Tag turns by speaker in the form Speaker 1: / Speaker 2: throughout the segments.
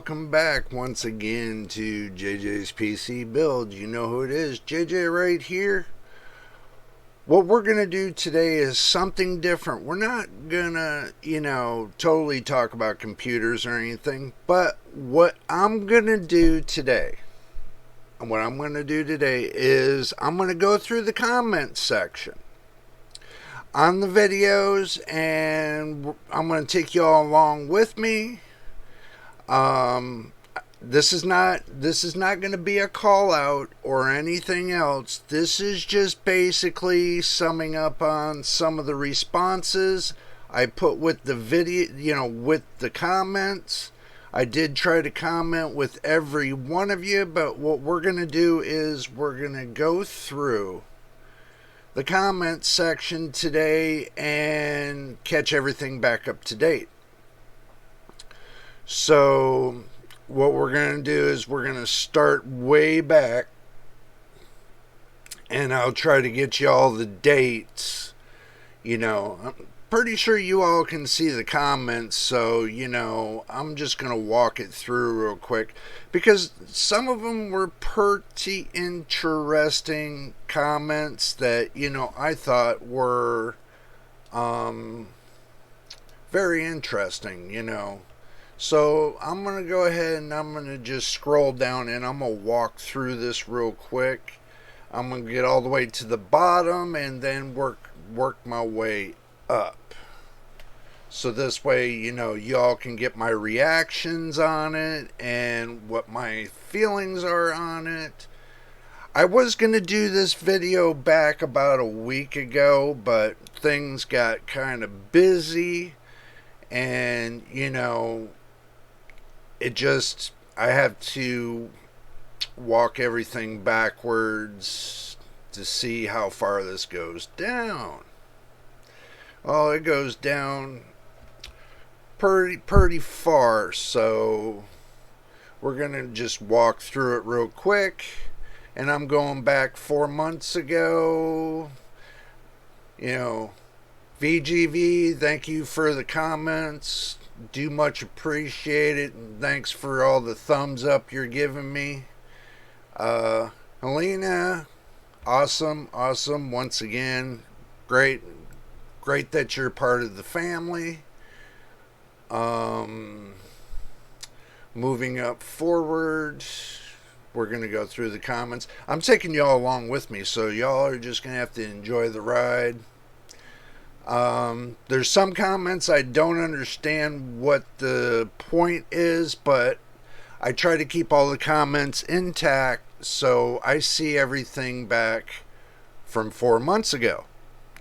Speaker 1: welcome back once again to JayJay's PC Build. You know who it is, JayJay right here. What we're going to do today is something different. We're not going to, totally talk about computers or anything, but what I'm going to do today, is I'm going to go through the comments section on the videos, and I'm going to take you all along with me. This is not going to be a call out or anything else. This is just basically summing up on some of the responses I put with the video, with the comments. I did try to comment with every one of you, but what we're going to do is we're going to go through the comments section today and catch everything back up to date. So what we're going to do is we're going to start way back, and I'll try to get you all the dates. I'm pretty sure you all can see the comments, so I'm just going to walk it through real quick because some of them were pretty interesting comments that I thought were very interesting. So I'm going to go ahead and I'm going to just scroll down and I'm going to walk through this real quick. I'm going to get all the way to the bottom and then work my way up. So this way, y'all can get my reactions on it and what my feelings are on it. I was going to do this video back about a week ago, but things got kind of busy and, I have to walk everything backwards to see how far this goes down. Well, it goes down pretty far, so we're going to just walk through it real quick. And I'm going back 4 months ago. VGV, thank you for the comments. Do much appreciate it, and thanks for all the thumbs up you're giving me. Helena, awesome once again. Great that you're part of the family. Moving up forward, we're going to go through the comments. I'm taking y'all along with me, so y'all are just going to have to enjoy the ride. There's some comments I don't understand what the point is, but I try to keep all the comments intact, so I see everything back from 4 months ago.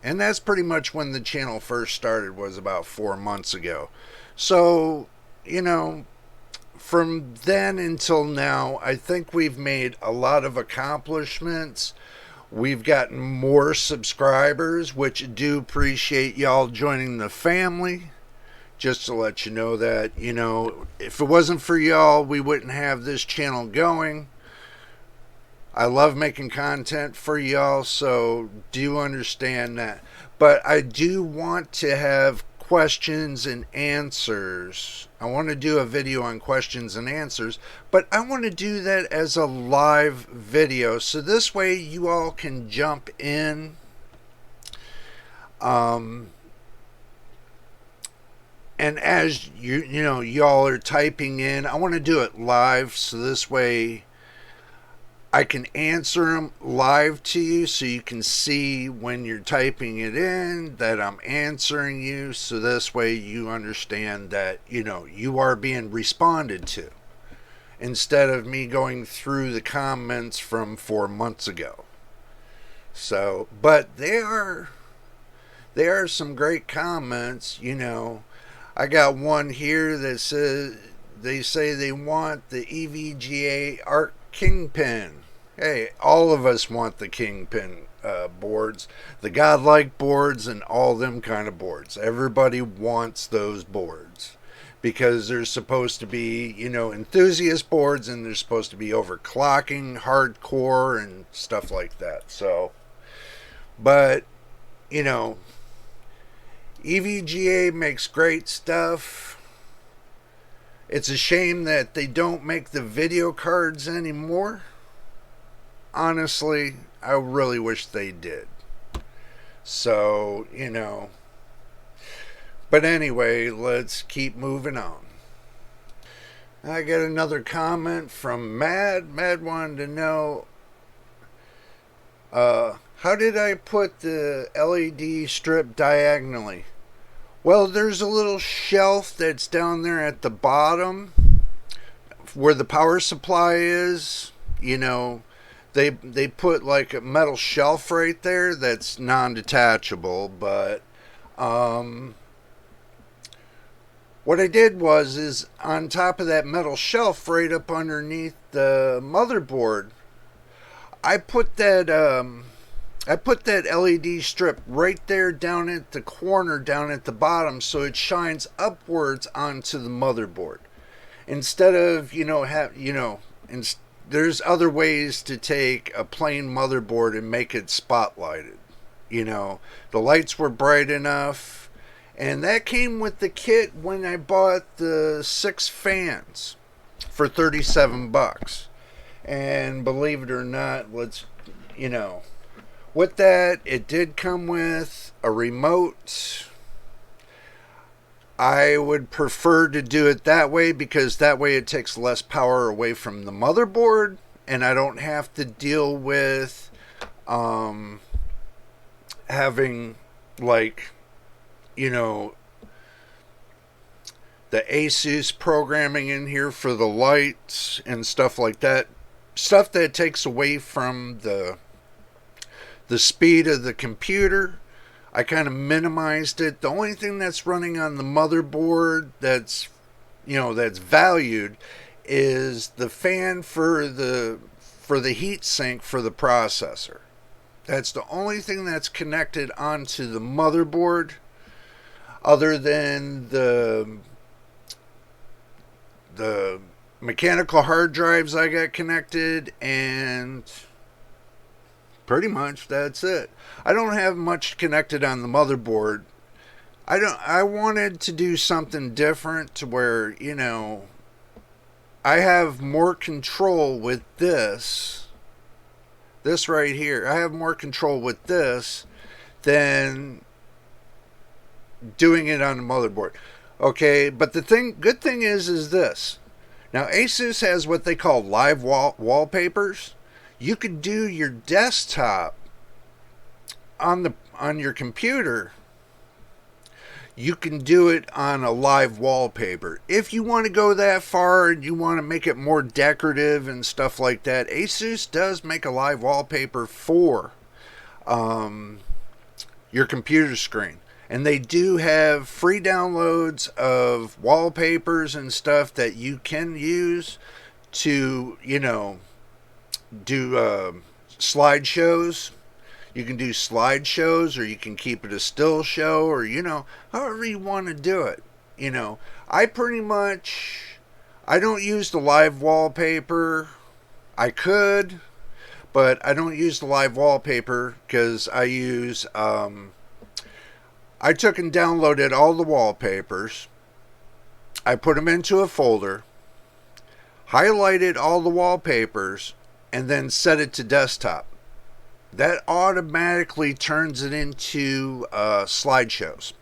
Speaker 1: And that's pretty much when the channel first started, was about 4 months ago. So, from then until now, I think we've made a lot of accomplishments. We've gotten more subscribers, which do appreciate y'all joining the family. Just to let you know that, if it wasn't for y'all, we wouldn't have this channel going. I love making content for y'all, so do understand that. But I do want to have questions and answers. I want to do a video on questions and answers, but I want to do that as a live video, so this way you all can jump in. And as y'all are typing in, I want to do it live, so this way I can answer them live to you, so you can see when you're typing it in that I'm answering you, so this way you understand that you are being responded to, instead of me going through the comments from 4 months ago. So, but there are some great comments. I got one here that says they say they want the EVGA Arc Kingpin. Hey, all of us want the Kingpin boards, the godlike boards, and all them kind of boards. Everybody wants those boards because there's supposed to be, enthusiast boards, and there's supposed to be overclocking, hardcore, and stuff like that. So, but, EVGA makes great stuff. It's a shame that they don't make the video cards anymore. Honestly, I really wish they did. So, But anyway, let's keep moving on. I got another comment from Mad. Mad wanted to know, how did I put the LED strip diagonally? Well, there's a little shelf that's down there at the bottom where the power supply is. They put like a metal shelf right there that's non-detachable, but what I did is on top of that metal shelf right up underneath the motherboard, I put that LED strip right there down at the corner, down at the bottom, so it shines upwards onto the motherboard. Instead of, there's other ways to take a plain motherboard and make it spotlighted. The lights were bright enough, and that came with the kit when I bought the 6 fans for $37. And believe it or not, with that, it did come with a remote. I would prefer to do it that way because that way it takes less power away from the motherboard, and I don't have to deal with having the ASUS programming in here for the lights and stuff like that. Stuff that takes away from the speed of the computer. I kind of minimized it. The only thing that's running on the motherboard that's valued is the fan for the heat sink for the processor. That's the only thing that's connected onto the motherboard, other than the mechanical hard drives I got connected, and pretty much that's it. I don't have much connected on the motherboard. I wanted to do something different to where, I have more control with this right here. I have more control with this than doing it on the motherboard. Okay, but the good thing is this. Now, Asus has what they call live wallpapers. You could do your desktop on your computer. You can do it on a live wallpaper. If you want to go that far and you want to make it more decorative and stuff like that, Asus does make a live wallpaper for your computer screen. And they do have free downloads of wallpapers and stuff that you can use to, do slideshows. You can do slideshows, or you can keep it a still show, or, however you want to do it. I don't use the live wallpaper. I could, but I don't use the live wallpaper because I use, I took and downloaded all the wallpapers. I put them into a folder, highlighted all the wallpapers, and then set it to desktop. That automatically turns it into slideshows.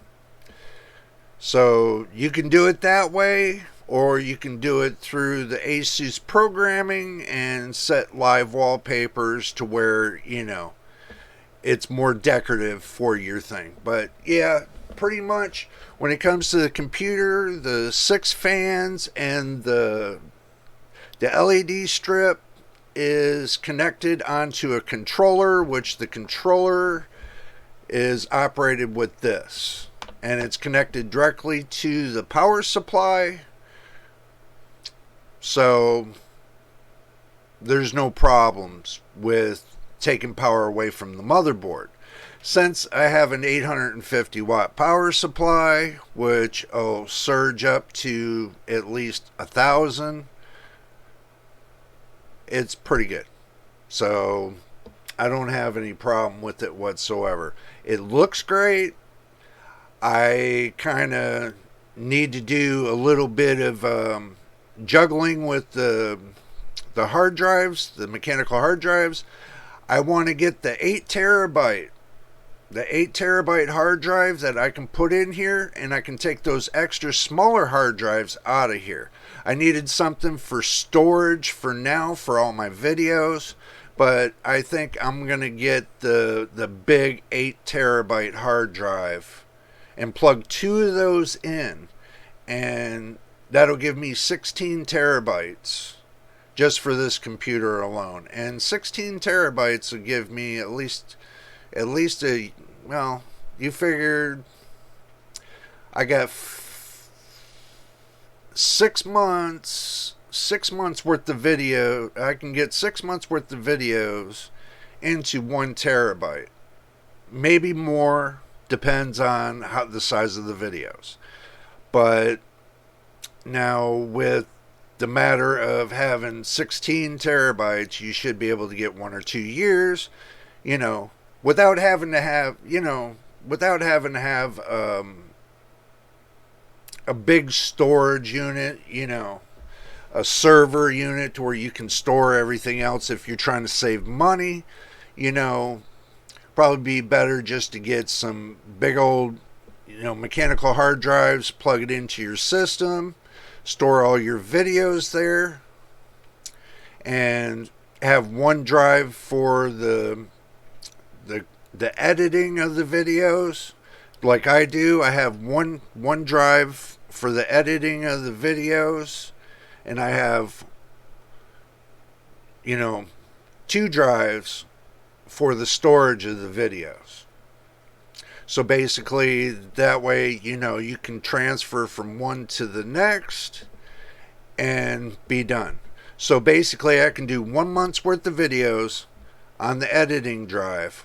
Speaker 1: So you can do it that way, or you can do it through the Asus programming and set live wallpapers to where, it's more decorative for your thing. But yeah, pretty much when it comes to the computer, the 6 fans and the LED strip is connected onto a controller, which the controller is operated with this, and it's connected directly to the power supply, so there's no problems with taking power away from the motherboard. Since I have an 850 watt power supply, which will surge up to at least 1,000, it's pretty good. So I don't have any problem with it whatsoever. It looks great. I kind of need to do a little bit of juggling with the hard drives, the mechanical hard drives. I want to get the 8 terabyte hard drive that I can put in here, and I can take those extra smaller hard drives out of here. I needed something for storage for now for all my videos, but I think I'm going to get the big 8 terabyte hard drive and plug 2 of those in, and that'll give me 16 terabytes just for this computer alone. And 16 terabytes will give me at least a, well, you figured I got 6 months worth of video. I can get 6 months worth of videos into 1 terabyte, maybe more, depends on how the size of the videos. But now with the matter of having 16 terabytes, you should be able to get 1 or 2 years, without having to have, a big storage unit, a server unit where you can store everything else. If you're trying to save money, probably be better just to get some big old, mechanical hard drives, plug it into your system, store all your videos there, and have one drive for the editing of the videos. Like I do, I have one drive for the editing of the videos, and I have 2 drives for the storage of the videos. So basically, that way, you can transfer from one to the next and be done. So basically, I can do 1 month's worth of videos on the editing drive,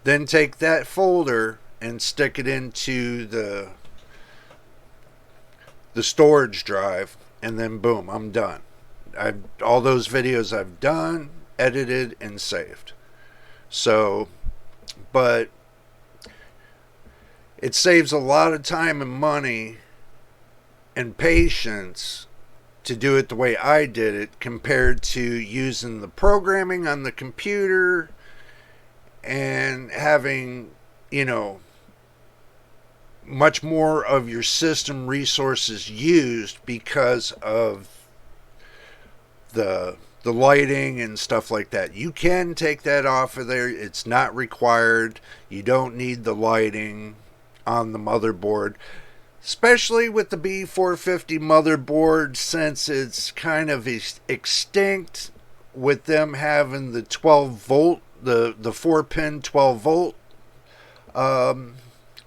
Speaker 1: then take that folder and stick it into the storage drive, and then boom, I'm done. All those videos I've done, edited, and saved. So, but it saves a lot of time and money and patience to do it the way I did it, compared to using the programming on the computer and having, much more of your system resources used because of the lighting and stuff like that. You can take that off of there. It's not required. You don't need the lighting on the motherboard, especially with the B450 motherboard, since it's kind of extinct with them having the 12 volt, the 4-pin 12 volt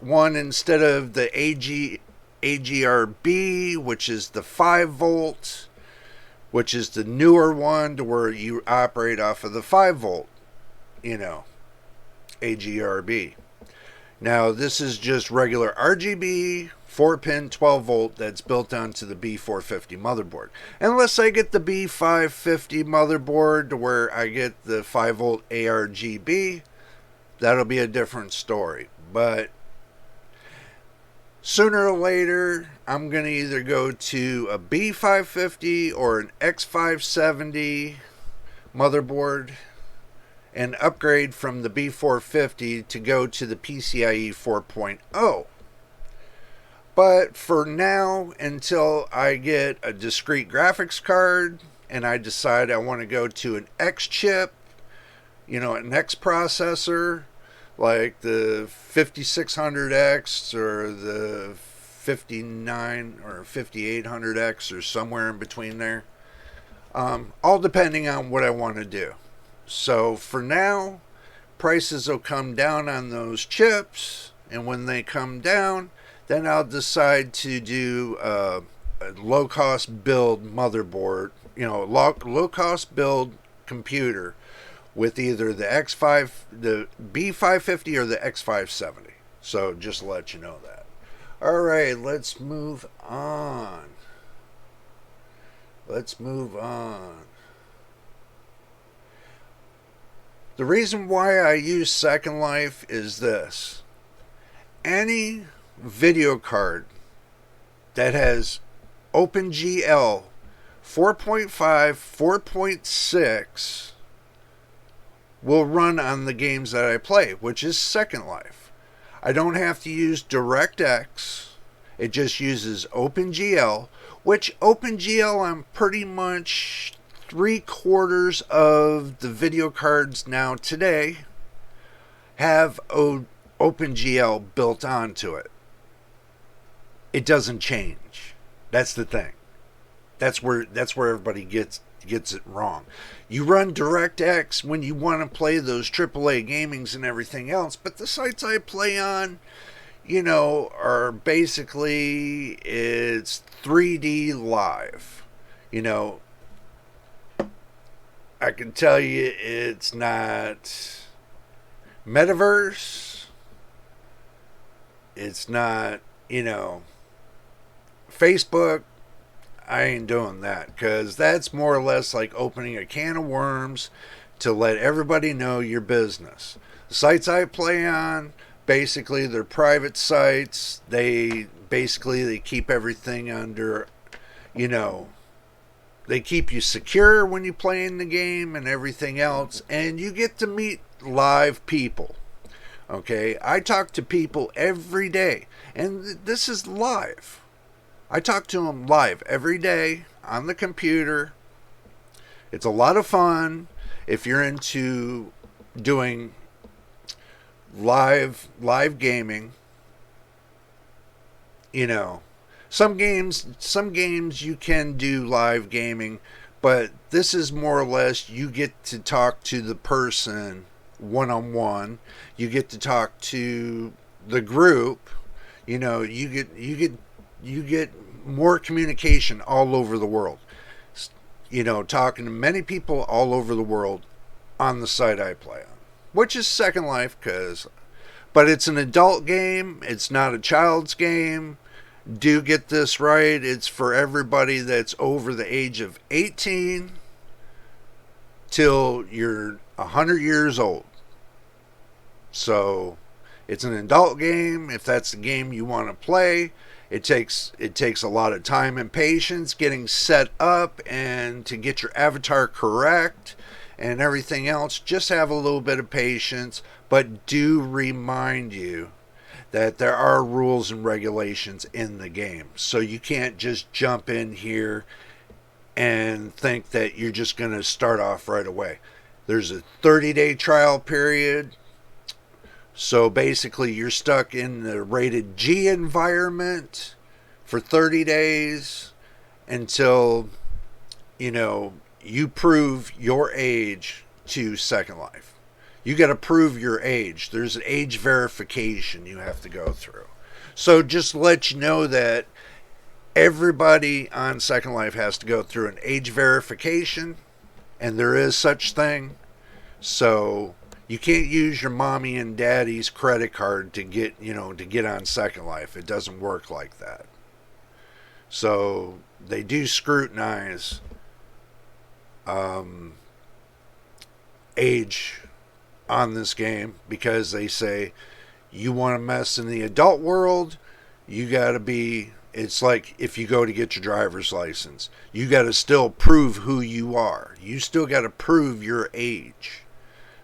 Speaker 1: one, instead of the AGRB, which is the 5 volt, which is the newer one to where you operate off of the 5 volt, AGRB. Now, this is just regular RGB 4-pin 12 volt that's built onto the B450 motherboard. Unless I get the B550 motherboard to where I get the 5 volt ARGB, that'll be a different story. But sooner or later, I'm going to either go to a B550 or an X570 motherboard and upgrade from the B450 to go to the PCIe 4.0. But for now, until I get a discrete graphics card and I decide I want to go to an X chip, an X processor, like the 5600X or the 59 or 5800X or somewhere in between there, all depending on what I want to do. So for now, prices will come down on those chips, and when they come down, then I'll decide to do a low-cost build motherboard, low-cost build computer with either the the B550 or the X570. So just to let you know that. All right, let's move on. The reason why I use Second Life is this. Any video card that has OpenGL 4.5, 4.6 will run on the games that I play, which is Second Life. I don't have to use DirectX. It just uses OpenGL, which OpenGL I'm pretty much 3/4 of the video cards now today have OpenGL built onto it. It doesn't change. That's the thing. That's where everybody gets it wrong. You run DirectX when you want to play those AAA gamings and everything else, but the sites I play on, are basically, it's 3D live. I can tell you it's not metaverse. It's not, Facebook. I ain't doing that, because that's more or less like opening a can of worms to let everybody know your business. The sites I play on, basically, they're private sites. They keep everything under, they keep you secure when you play in the game and everything else, and you get to meet live people. Okay, I talk to people every day, and this is live. I talk to them live every day on the computer. It's a lot of fun if you're into doing live gaming. Some games you can do live gaming, but this is more or less you get to talk to the person one-on-one. You get to talk to the group. You get more communication all over the world. Talking to many people all over the world on the site I play on, which is Second Life, but it's an adult game. It's not a child's game. Do get this right. It's for everybody that's over the age of 18 till you're 100 years old. So it's an adult game. If that's the game you want to play, it takes a lot of time and patience getting set up and to get your avatar correct and everything else. Just have a little bit of patience, but do remind you that there are rules and regulations in the game. So you can't just jump in here and think that you're just going to start off right away. There's a 30-day trial period. So basically, you're stuck in the rated G environment for 30 days until, you prove your age to Second Life. You got to prove your age. There's an age verification you have to go through. So just let you know that everybody on Second Life has to go through an age verification, and there is such thing. So you can't use your mommy and daddy's credit card to get on Second Life. It doesn't work like that. So they do scrutinize age on this game, because they say you want to mess in the adult world, you got to be, it's like if you go to get your driver's license, you got to still prove who you are. You still got to prove your age.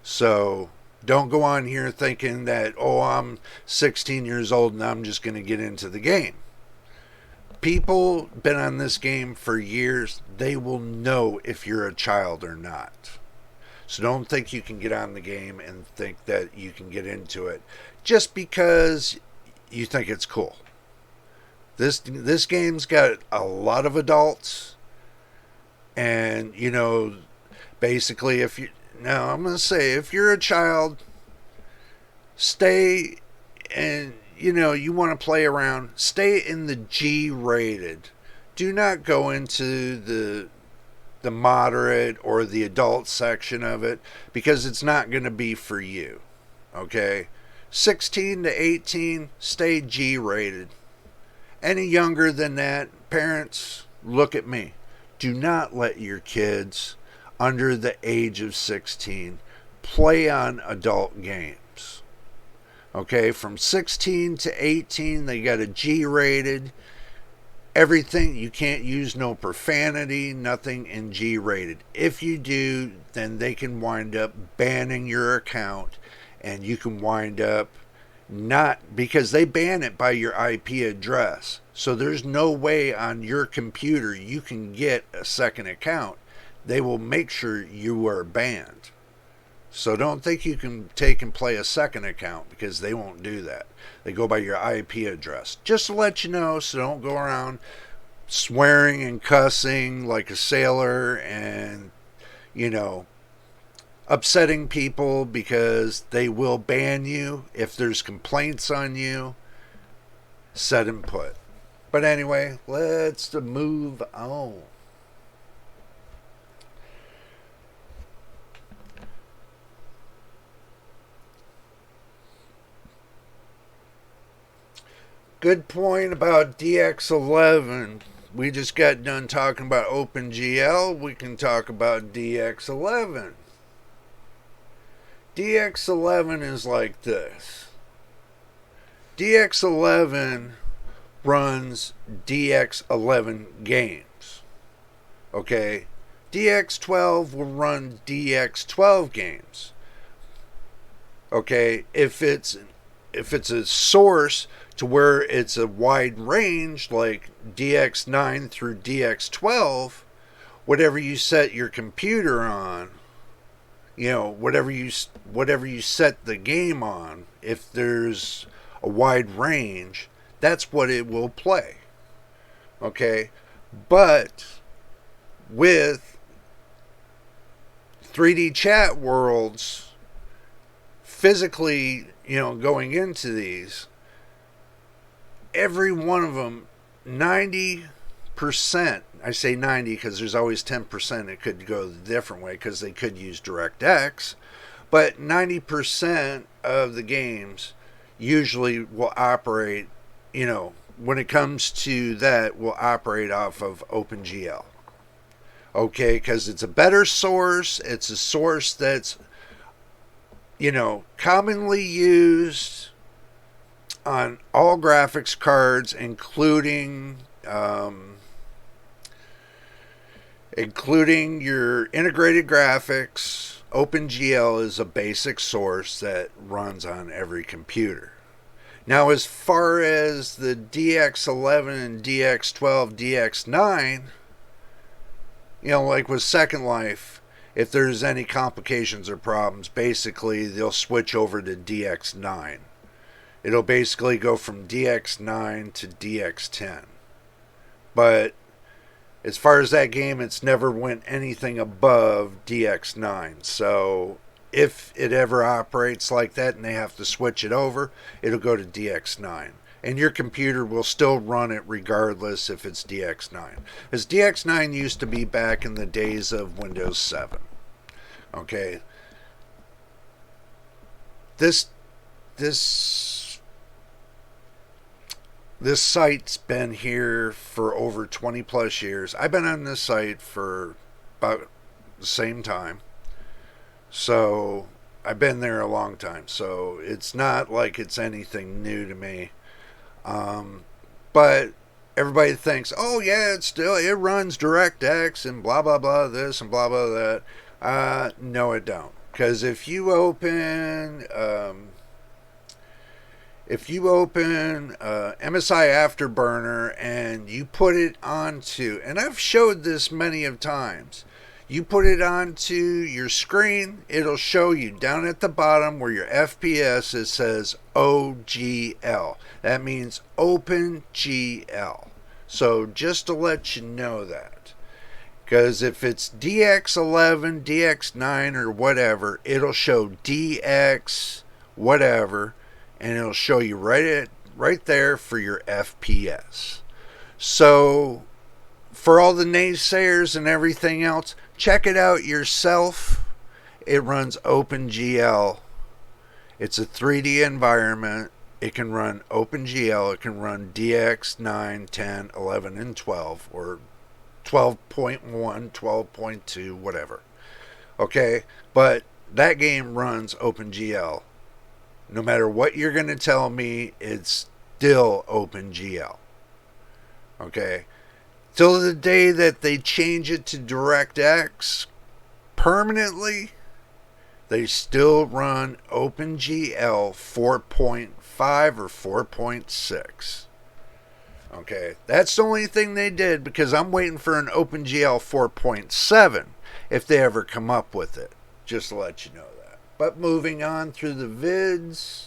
Speaker 1: So don't go on here thinking that, I'm 16 years old and I'm just going to get into the game. People been on this game for years. They will know if you're a child or not. So don't think you can get on the game and think that you can get into it just because you think it's cool. This game's got a lot of adults, and basically I'm going to say, if you're a child, stay, and you want to play around, stay in the G rated. Do not go into the moderate or the adult section of it, because it's not going to be for you. Okay? 16 to 18, stay G rated. Any younger than that, parents, look at me. Do not let your kids under the age of 16 play on adult games. Okay, from 16 to 18, they got a G rated. Everything, you can't use no profanity, nothing in G rated. If you do, then they can wind up banning your account, and you can wind up not, because they ban it by your IP address. So there's no way on your computer you can get a second account. They will make sure you are banned. So don't think you can take and play a second account, because they won't do that. They go by your IP address. Just to let you know, so don't go around swearing and cussing like a sailor and, you know, upsetting people, because they will ban you if there's complaints on you. Set and put. But anyway, let's move on. Good point about DX11. We just got done talking about OpenGL. We can talk about DX11. DX11 is like this. DX11 runs DX11 games. Okay? DX12 will run DX12 games. Okay? If it's a source to where it's a wide range, like DX9 through DX12, whatever you set your computer on, you know, whatever you set the game on, if there's a wide range, that's what it will play. Okay? But with 3D chat worlds physically, you know, going into these, every one of them, 90%, I say 90 because there's always 10% it could go the different way, because they could use DirectX, but 90% of the games usually will operate, you know, when it comes to that, will operate off of OpenGL. Okay, because it's a better source. It's a source that's, you know, commonly used on all graphics cards, including your integrated graphics. OpenGL is a basic source that runs on every computer. Now, as far as the DX11 and DX12, DX9, you know, like with Second Life, if there's any complications or problems, basically they'll switch over to DX9. It'll basically go from DX9 to DX10. But as far as that game, it's never went anything above DX9. So if it ever operates like that and they have to switch it over, it'll go to DX9. And your computer will still run it regardless if it's DX9. As DX9 used to be back in the days of Windows 7. Okay. This site's been here for over 20 plus years. I've been on this site for about the same time. So I've been there a long time. So it's not like it's anything new to me. But everybody thinks, oh yeah, it runs DirectX and blah blah blah this and blah blah that. No, it don't. Because if you open MSI Afterburner and you put it onto, and I've showed this many of times, you put it onto your screen, it'll show you down at the bottom where your FPS, it says OGL. That means OpenGL. So just to let you know that. Because if it's DX11, DX9 or whatever, it'll show DX whatever, and it'll show you right there for your FPS. So for all the naysayers and everything else, check it out yourself. It runs OpenGL. It's a 3D environment. It can run OpenGL. It can run DX 9, 10, 11, and 12, or 12.1, 12.2, whatever. Okay? But that game runs OpenGL. No matter what you're going to tell me, it's still OpenGL. Okay? Till the day that they change it to DirectX permanently, they still run OpenGL 4.5 or 4.6. Okay, that's the only thing they did, because I'm waiting for an OpenGL 4.7 if they ever come up with it. Just to let you know that. But moving on through the vids.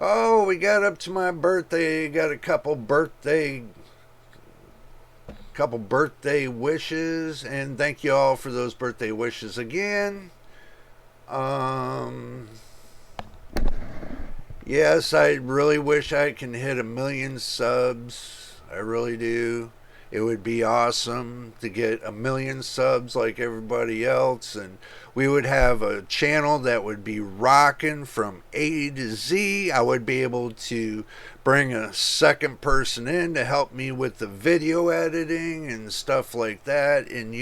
Speaker 1: Oh, we got up to my birthday. Got a couple birthday wishes, and thank you all for those birthday wishes again. Yes, I really wish I can hit 1,000,000 subs. I really do. It would be awesome to get 1,000,000 subs like everybody else, and we would have a channel that would be rocking from A to Z. I would be able to bring a second person in to help me with the video editing and stuff like that. And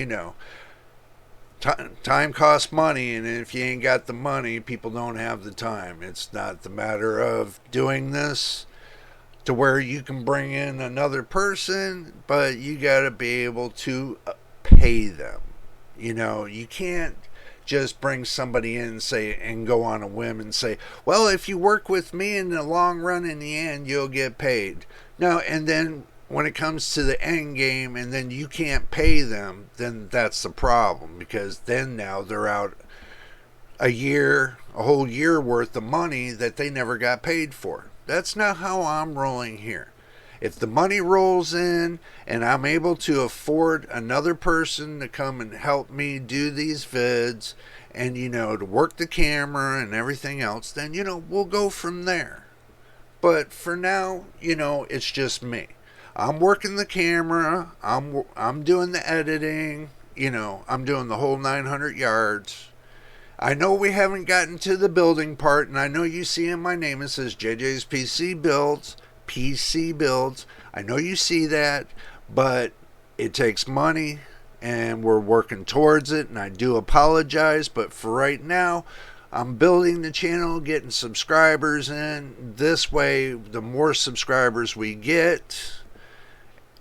Speaker 1: time costs money, and if you ain't got the money, people don't have the time. It's not the matter of doing this to where you can bring in another person, but you got to be able to pay them. You can't just bring somebody in and go on a whim and say, well, if you work with me in the long run, in the end, you'll get paid. No, and then when it comes to the end game and then you can't pay them, then that's the problem, because then now they're out a whole year worth of money that they never got paid for. That's not how I'm rolling here. If the money rolls in and I'm able to afford another person to come and help me do these vids and, to work the camera and everything else, then, we'll go from there. But for now, it's just me. I'm working the camera. I'm doing the editing. I'm doing the whole 900 yards. I know we haven't gotten to the building part, and I know you see in my name it says JayJay's PC Builds. I know you see that, but it takes money, and we're working towards it, and I do apologize, but for right now, I'm building the channel, getting subscribers in. This way, the more subscribers we get,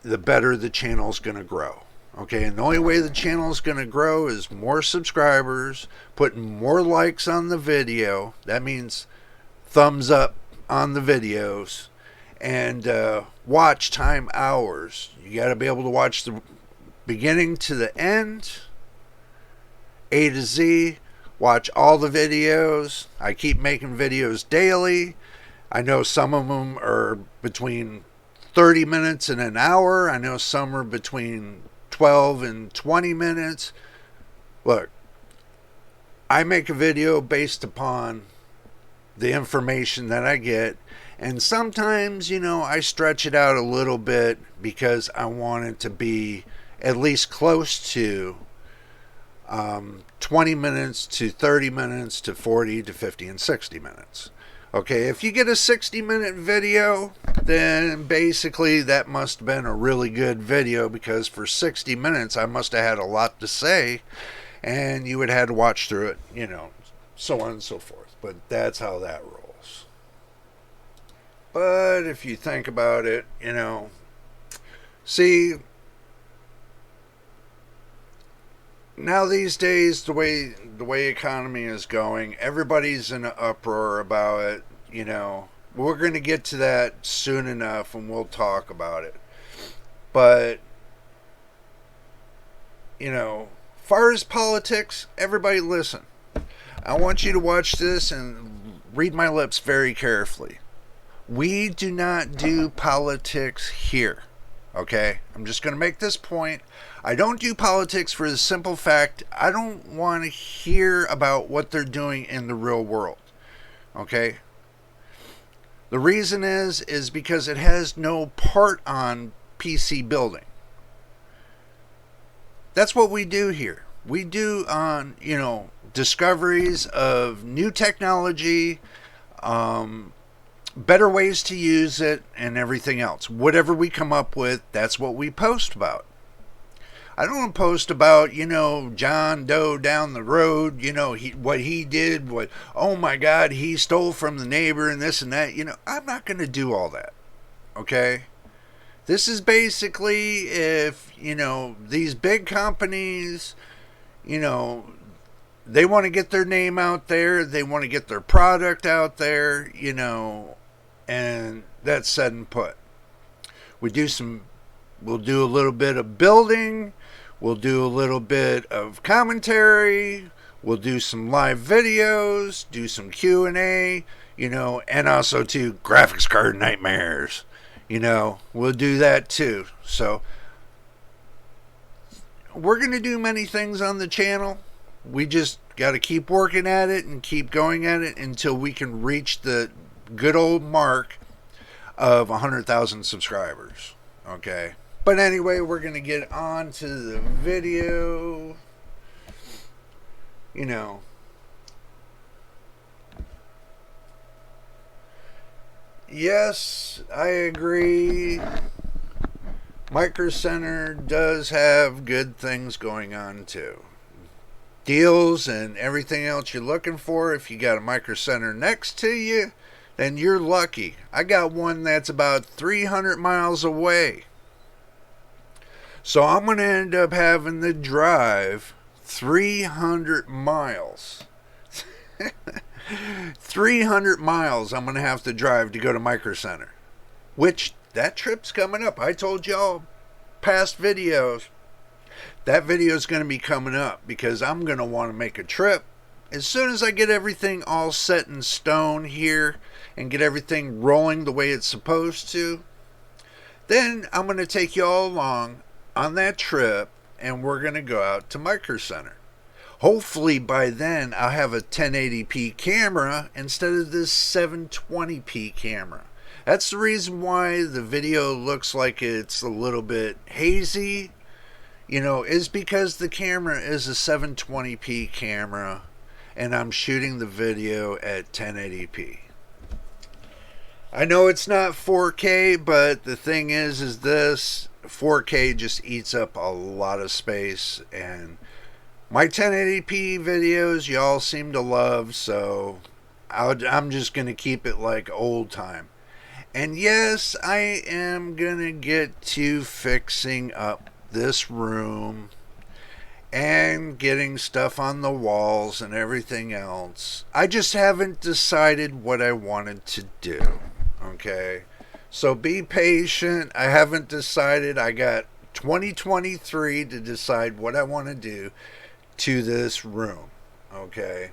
Speaker 1: the better the channel's going to grow. Okay, and the only way the channel is going to grow is more subscribers, putting more likes on the video. That means thumbs up on the videos, and watch time hours. You got to be able to watch the beginning to the end, A to Z. Watch all the videos. I keep making videos daily. I know some of them are between 30 minutes and an hour. I know some are between 12 and 20 minutes. Look, I make a video based upon the information that I get, and sometimes, I stretch it out a little bit because I want it to be at least close to 20 minutes to 30 minutes to 40 to 50 and 60 minutes. Okay, if you get a 60-minute video, then basically that must have been a really good video, because for 60 minutes I must have had a lot to say, and you would have had to watch through it, so on and so forth. But that's how that rolls. But if you think about it, see, now these days, the way economy is going, everybody's in an uproar about it. We're going to get to that soon enough, and we'll talk about it. But far as politics, everybody listen. I want you to watch this and read my lips very carefully. We do not do politics here. Okay? I'm just going to make this point. I don't do politics for the simple fact I don't want to hear about what they're doing in the real world. Okay? The reason is because it has no part on PC building. That's what we do here. We do on, discoveries of new technology, better ways to use it, and everything else. Whatever we come up with, that's what we post about. I don't post about, John Doe down the road, what he did, oh my God, he stole from the neighbor and this and that. I'm not going to do all that. Okay? This is basically if, these big companies, you know, they want to get their name out there, they want to get their product out there, and that's said and put. We do some We'll do a little bit of building, we'll do a little bit of commentary, we'll do some live videos, do some Q&A, and also too graphics card nightmares. We'll do that too. So we're going to do many things on the channel. We just got to keep working at it and keep going at it until we can reach the good old mark of 100,000 subscribers. Okay. But anyway, we're going to get on to the video. Yes, I agree. Micro Center does have good things going on too. Deals and everything else you're looking for. If you got a Micro Center next to you, then you're lucky. I got one that's about 300 miles away. So I'm going to end up having to drive 300 miles. 300 miles I'm going to have to drive to go to Micro Center. Which, that trip's coming up. I told y'all past videos. That video is going to be coming up because I'm going to want to make a trip. As soon as I get everything all set in stone here and get everything rolling the way it's supposed to, then I'm going to take y'all along on that trip, and we're going to go out to Micro Center. Hopefully by then I'll have a 1080p camera instead of this 720p camera. That's the reason why the video looks like it's a little bit hazy, is because the camera is a 720p camera and I'm shooting the video at 1080p. I know it's not 4K, but the thing is this 4K just eats up a lot of space, and my 1080p videos y'all seem to love, so I'm just going to keep it like old time. And yes, I am going to get to fixing up this room and getting stuff on the walls and everything else. I just haven't decided what I wanted to do. Okay? So be patient. I haven't decided. I got 2023 to decide what I want to do to this room. Okay?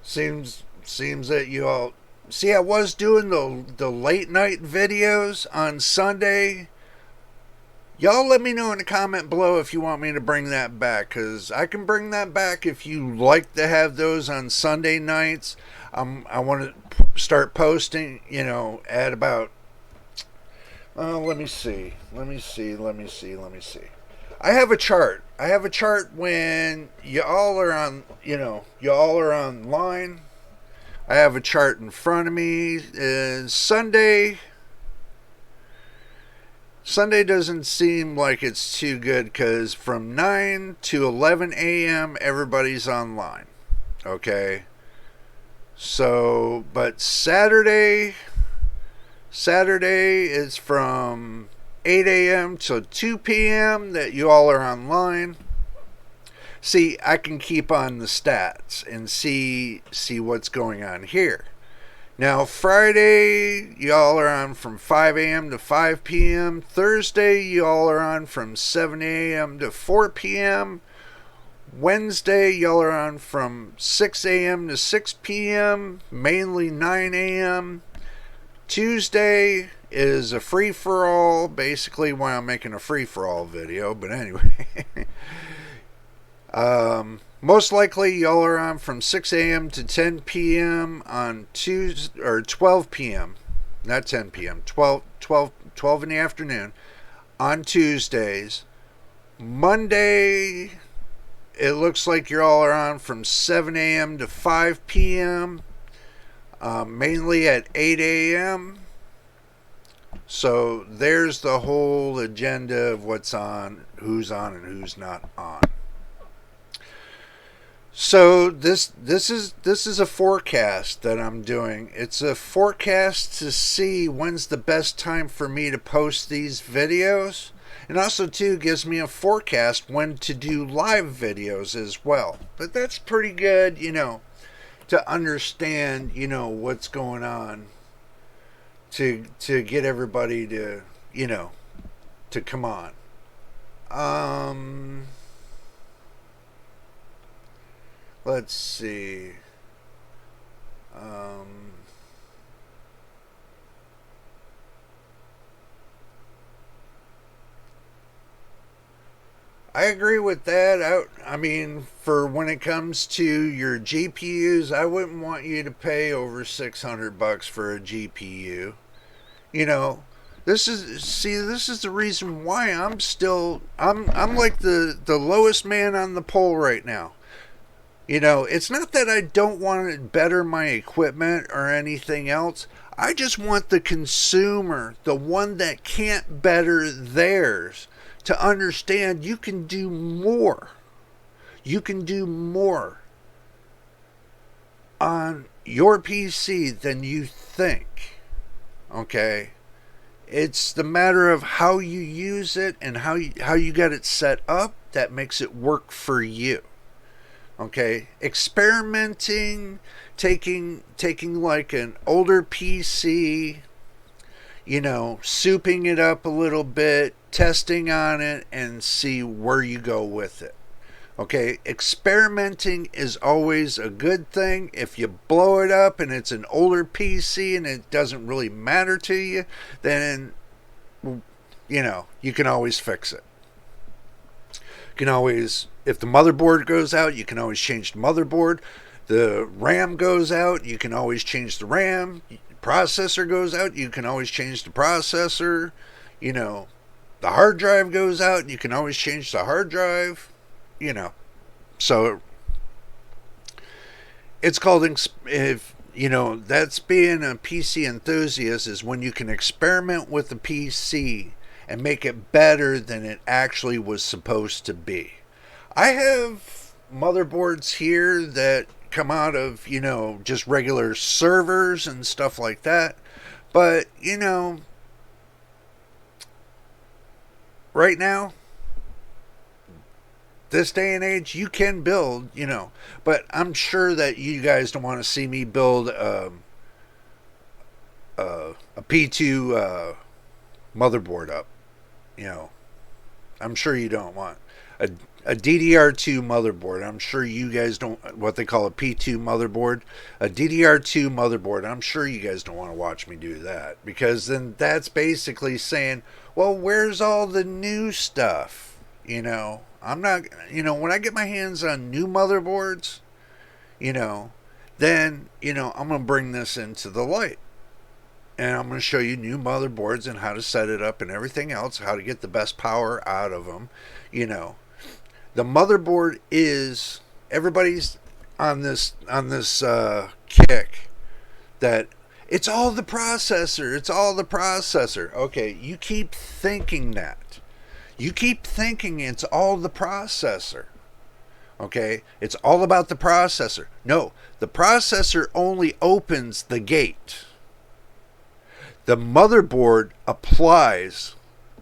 Speaker 1: Seems that you all see. I was doing the late night videos on Sunday. Y'all let me know in the comment below if you want me to bring that back, because I can bring that back if you like to have those on Sunday nights. I want to start posting, at about, let me see. I have a chart. When y'all are on, y'all are online. I have a chart in front of me. Sunday doesn't seem like it's too good because from 9 to 11 a.m. everybody's online. Okay? So, but Saturday is from 8 a.m. to 2 p.m. that you all are online. See, I can keep on the stats and see what's going on here. Now, Friday, y'all are on from 5 a.m. to 5 p.m. Thursday, y'all are on from 7 a.m. to 4 p.m. Wednesday, y'all are on from 6 a.m. to 6 p.m., mainly 9 a.m. Tuesday is a free-for-all, basically why I'm making a free-for-all video, but anyway. Most likely y'all are on from 6 a.m. to 10 p.m. on Tuesday, or 12 p.m. Not 10 p.m. 12 in the afternoon on Tuesdays. Monday, it looks like you all are on from 7 a.m. to 5 p.m. Mainly at 8 a.m. So there's the whole agenda of what's on, who's on, and who's not on. So this is a forecast that I'm doing. It's a forecast to see when's the best time for me to post these videos. And also too gives me a forecast when to do live videos as well. But that's pretty good, to understand, what's going on to get everybody to, to come on. Um let's see. Um, I agree with that. I mean, for when it comes to your GPUs, I wouldn't want you to pay over $600 for a GPU. You know, this is the reason why I'm like the lowest man on the pole right now. It's not that I don't want to better my equipment or anything else. I just want the consumer, the one that can't better theirs, to understand you can do more. You can do more on your PC than you think. Okay? It's the matter of how you use it and how you got it set up that makes it work for you. Okay, experimenting, taking like an older PC, souping it up a little bit, testing on it, and see where you go with it. Okay, experimenting is always a good thing. If you blow it up and it's an older PC and it doesn't really matter to you, then you can always fix it. You can always, if the motherboard goes out, you can always change the motherboard. The RAM goes out, you can always change the RAM. Processor goes out, you can always change the processor. The hard drive goes out, you can always change the hard drive. So it's called, if that's being a PC enthusiast, is when you can experiment with the PC and make it better than it actually was supposed to be. I have motherboards here that come out of, just regular servers and stuff like that. But, right now, this day and age, you can build, but I'm sure that you guys don't want to see me build a P2 motherboard up. I'm sure you don't want a, a DDR2 motherboard. I'm sure you guys don't, what they call a P2 motherboard, a DDR2 motherboard. I'm sure you guys don't want to watch me do that, because then that's basically saying, well, where's all the new stuff? I'm not, when I get my hands on new motherboards, you know, then, I'm going to bring this into the light. And I'm going to show you new motherboards and how to set it up and everything else, how to get the best power out of them. The motherboard is, everybody's on this kick that it's all the processor. It's all the processor. Okay, you keep thinking that. You keep thinking it's all the processor. Okay, it's all about the processor. No, the processor only opens the gate. The motherboard applies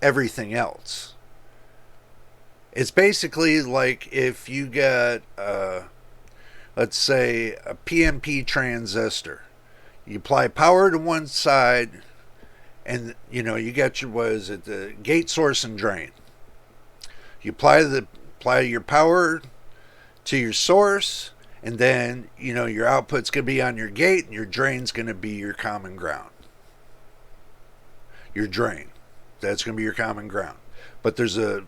Speaker 1: everything else. It's basically like if you got, let's say, a PNP transistor. You apply power to one side, and you got your, what is it, the gate, source, and drain. You apply your power to your source, and then your output's going to be on your gate, and your drain's going to be your common ground. Your drain, that's going to be your common ground. But there's a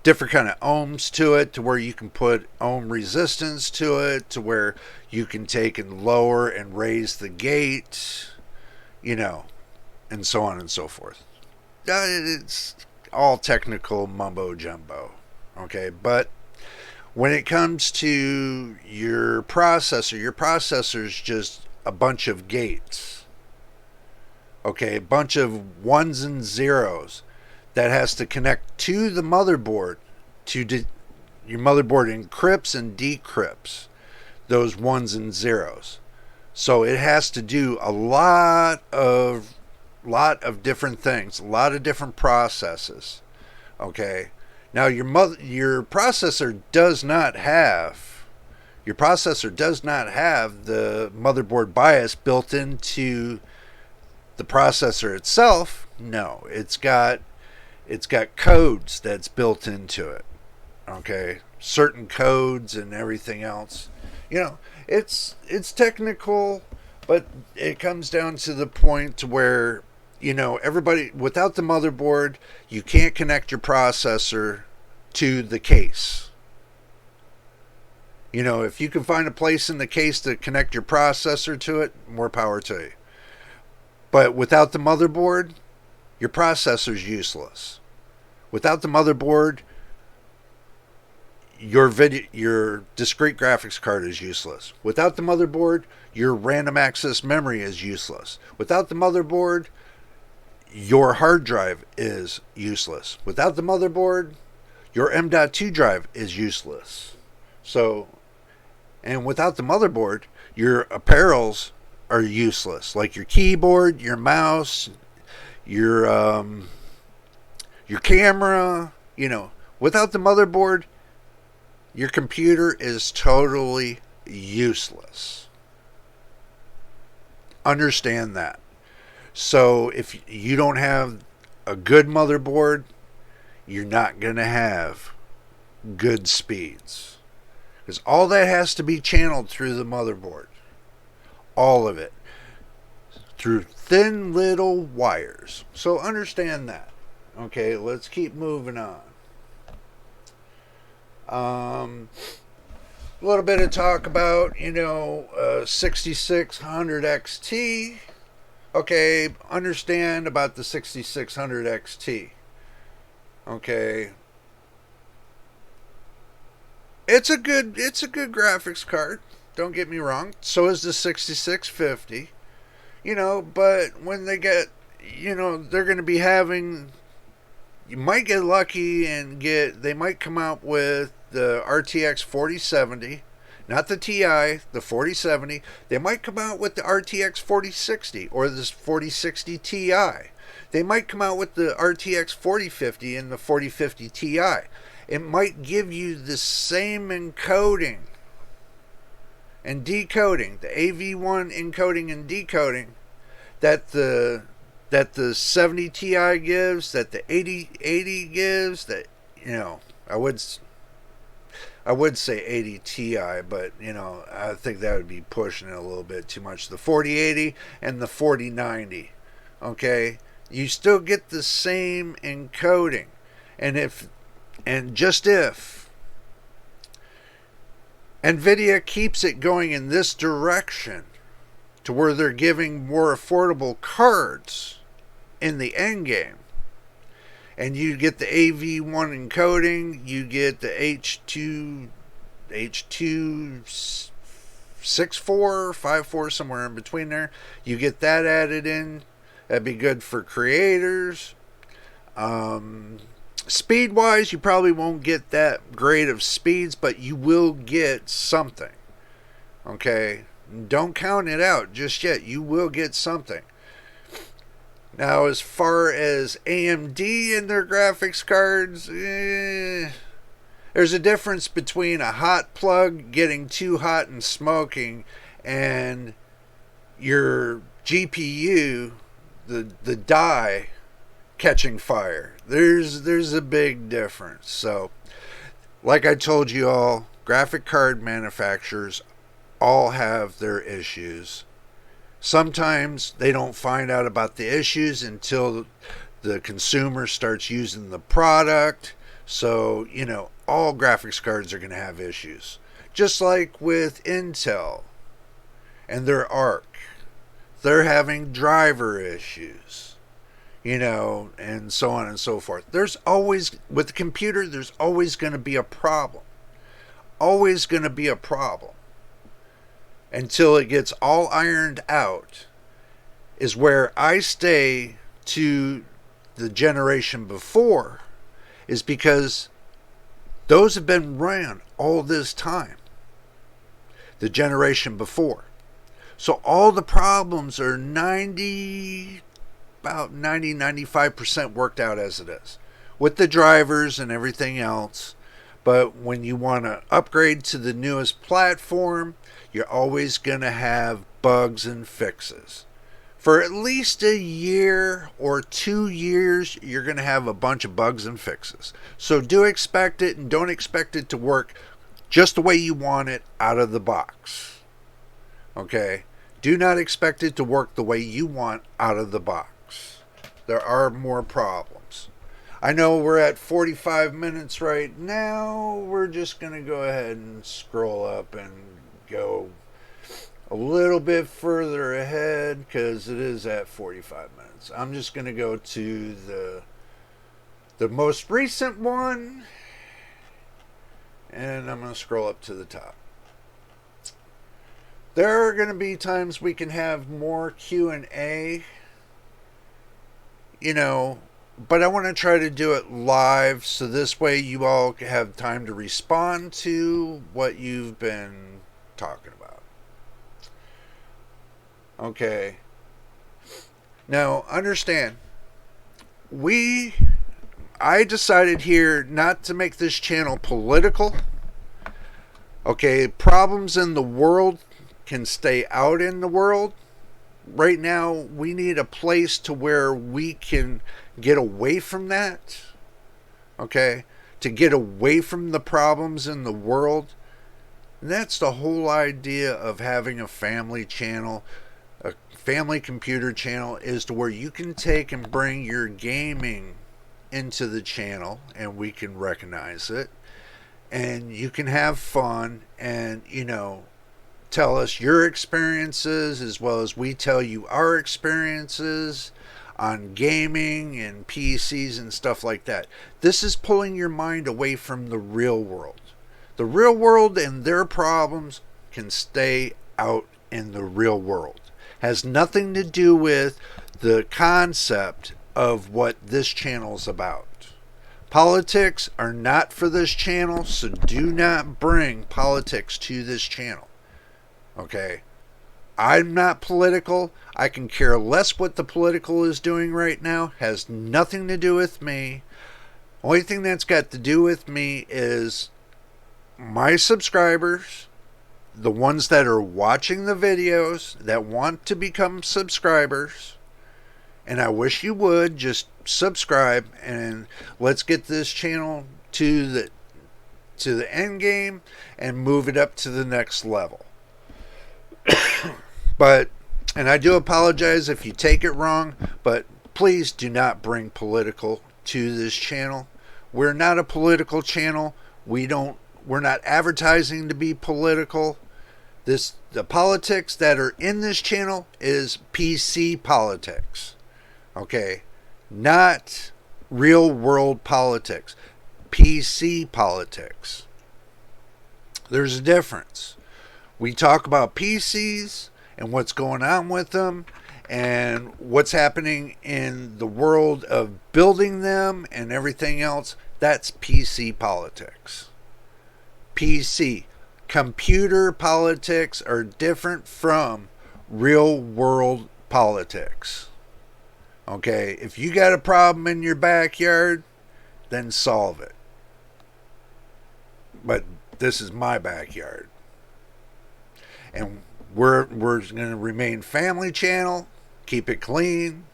Speaker 1: different kind of ohms to it, to where you can put ohm resistance to it, to where you can take and lower and raise the gate, and so on and so forth. It's all technical mumbo jumbo. Okay, but when it comes to your processor's just a bunch of gates. Okay, a bunch of ones and zeros that has to connect to the motherboard to motherboard encrypts and decrypts those ones and zeros. So it has to do a lot of different things, a lot of different processes. Okay. Now your processor does not have the motherboard BIOS built into the processor itself. No, it's got codes that's built into it. Okay, certain codes and everything else. It's technical, but it comes down to the point to where everybody, without the motherboard, you can't connect your processor to the case. If you can find a place in the case to connect your processor to it, more power to you. But without the motherboard, your processor's useless. Without the motherboard, your discrete graphics card is useless. Without the motherboard, your random access memory is useless. Without the motherboard, your hard drive is useless. Without the motherboard, your M.2 drive is useless. And without the motherboard, your apparels are useless, like your keyboard, your mouse, your camera. Without the motherboard, your computer is totally useless. Understand that. So if you don't have a good motherboard, you're not going to have good speeds. Because all that has to be channeled through the motherboard. All of it. Through thin little wires. So understand that. Okay, let's keep moving on. A little bit of talk about, 6600 XT. Okay, understand about the 6600 XT. Okay. It's a good graphics card. Don't get me wrong. So is the 6650. But when they get, they're going to be having, you might get lucky and they might come out with the RTX 4070, not the TI, the 4070. They might come out with the RTX 4060 or the 4060 Ti. They might come out with the RTX 4050 and the 4050 Ti. It might give you the same encoding and decoding, the AV1 encoding and decoding that the 70 Ti gives, that the 80 gives, that I would say 80 Ti, but I think that would be pushing it a little bit too much. The 4080 and the 4090. Okay? You still get the same encoding. And if NVIDIA keeps it going in this direction to where they're giving more affordable cards in the end game, and you get the AV1 encoding, you get the H.264, somewhere in between there, you get that added in. That'd be good for creators. Speed wise, you probably won't get that great of speeds, but you will get something. Okay? Don't count it out just yet. You will get something. Now, as far as AMD and their graphics cards, there's a difference between a hot plug getting too hot and smoking and your GPU, the die, catching fire. There's a big difference. So, like I told you all, graphic card manufacturers all have their issues. Sometimes they don't find out about the issues until the consumer starts using the product. So, all graphics cards are going to have issues. Just like with Intel and their ARC. They're having driver issues. And so on and so forth. There's always, with the computer, there's always going to be a problem. Always going to be a problem. Until it gets all ironed out, is where I stay to the generation before, is because Those have been ran all this time, the generation before. So all the problems are about 95% worked out as it is, with the drivers and everything else. But when you want to upgrade to the newest platform, you're always going to have bugs and fixes. For at least a year or 2 years, you're going to have a bunch of bugs and fixes. So do expect it, and don't expect it to work just the way you want it out of the box. Okay? Do not expect it to work the way you want out of the box. There are more problems. I know we're at 45 minutes right now. We're just going to go ahead and scroll up and go a little bit further ahead because it is at 45 minutes. I'm just going to go to the most recent one, and I'm going to scroll up to the top. There are going to be times we can have more Q&A, but I want to try to do it live, so this way you all have time to respond to what you've been talking about. Okay. Now, understand, I decided here not to make this channel political. Okay, problems in the world can stay out in the world. Right now, we need a place to where we can get away from that. Okay? To get away from the problems in the world. And that's the whole idea of having a family channel, a family computer channel, is to where you can take and bring your gaming into the channel and we can recognize it. And you can have fun and, tell us your experiences as well as we tell you our experiences on gaming and PCs and stuff like that. This is pulling your mind away from the real world. The real world and their problems can stay out in the real world. Has nothing to do with the concept of what this channel is about. Politics are not for this channel, so do not bring politics to this channel. Okay, I'm not political. I can care less what the political is doing right now. Has nothing to do with me. Only thing that's got to do with me is my subscribers, the ones that are watching the videos that want to become subscribers. And I wish you would just subscribe and let's get this channel to the end game and move it up to the next level. And I do apologize if you take it wrong, but please do not bring political to this channel. We're not a political channel. We're not advertising to be political. The politics that are in this channel is PC politics. Okay? Not real world politics. PC politics. There's a difference. We talk about PCs and what's going on with them and what's happening in the world of building them and everything else. That's PC politics. PC. Computer politics are different from real world politics. Okay, if you got a problem in your backyard, then solve it. But this is my backyard. And we're going to remain family channel, keep it clean,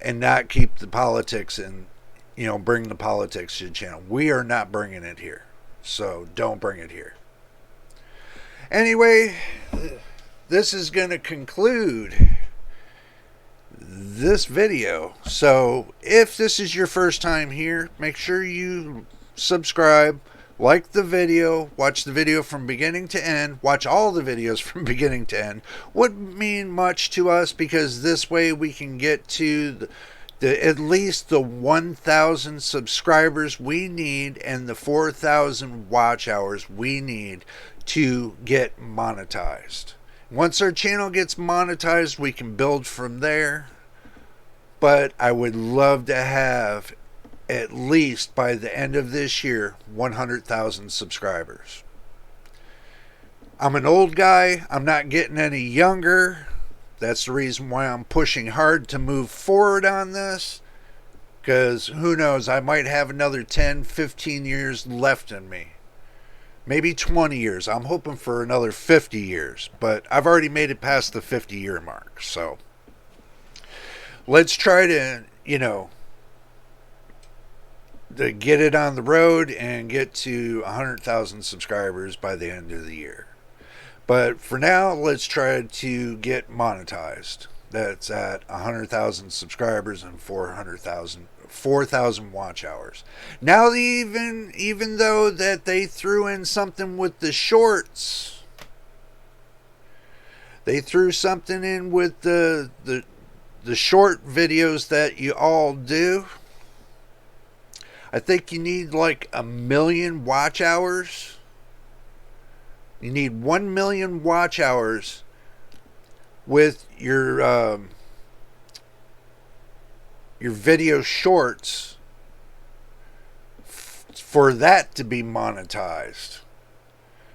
Speaker 1: and not keep the politics and, bring the politics to the channel. We are not bringing it here. So don't bring it here. Anyway, this is going to conclude this video. So if this is your first time here, make sure you subscribe. Like the video, watch the video from beginning to end, watch all the videos from beginning to end. Wouldn't mean much to us because this way we can get to at least the 1,000 subscribers we need and the 4,000 watch hours we need to get monetized. Once our channel gets monetized, we can build from there. But I would love to have at least by the end of this year, 100,000 subscribers. I'm an old guy. I'm not getting any younger. That's the reason why I'm pushing hard to move forward on this. Because who knows, I might have another 10, 15 years left in me. Maybe 20 years. I'm hoping for another 50 years. But I've already made it past the 50-year mark. So let's try to, to get it on the road and get to 100,000 subscribers by the end of the year. But for now, let's try to get monetized. That's at 100,000 subscribers and 4,000 watch hours. Now, even though that they threw in something with the shorts, they threw something in with the short videos that you all do. I think you need like 1 million watch hours. You need 1 million watch hours with your video shorts for that to be monetized.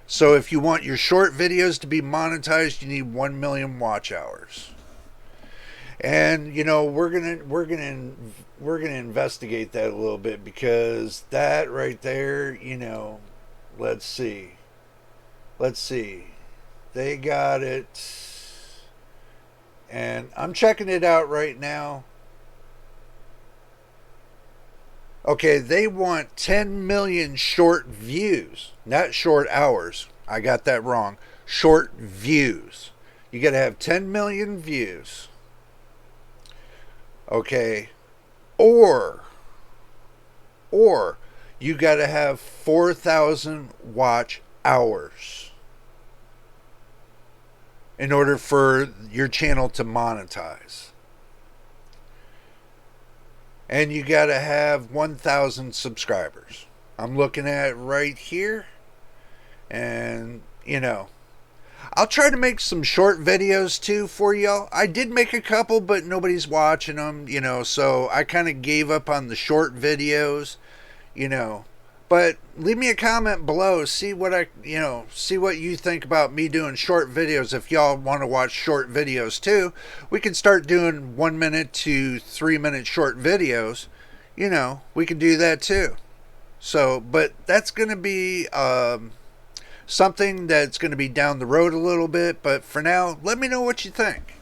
Speaker 1: So if you want your short videos to be monetized, you need 1 million watch hours. And we're gonna investigate that a little bit, because that right there, let's see. They got it. And I'm checking it out right now. Okay, they want 10 million short views. Not short hours. I got that wrong. Short views. You got to have 10 million views. Okay. Or you got to have 4,000 watch hours in order for your channel to monetize. And you got to have 1,000 subscribers. I'm looking at it right here. And, I'll try to make some short videos too for y'all. I did make a couple, but nobody's watching them, so I kind of gave up on the short videos, But leave me a comment below. See what you think about me doing short videos. If y'all want to watch short videos too, we can start doing 1 minute to 3 minute short videos. We can do that too. So, but that's going to be something that's going to be down the road a little bit. But for now, let me know what you think.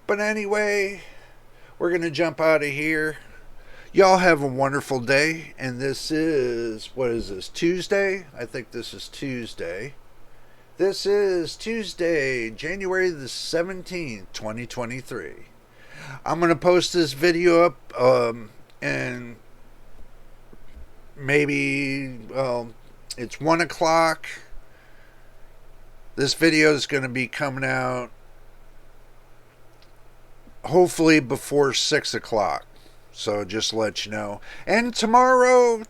Speaker 1: But anyway, we're going to jump out of here. Y'all have a wonderful day, and this is, what is this, Tuesday? I think this is Tuesday. This is Tuesday, January the 17th, 2023. I'm going to post this video up, and maybe, it's 1 o'clock. This video is going to be coming out, hopefully before 6 o'clock. So just to let you know. And tomorrow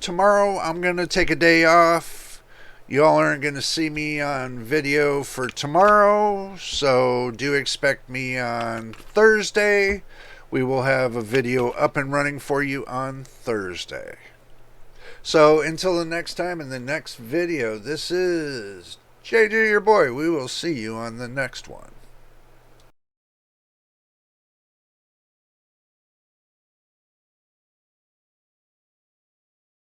Speaker 1: I'm going to take a day off. Y'all aren't going to see me on video for tomorrow. So do expect me on Thursday. We will have a video up and running for you on Thursday. So until the next time, in the next video, this is JayJay, your boy. We will see you on the next one.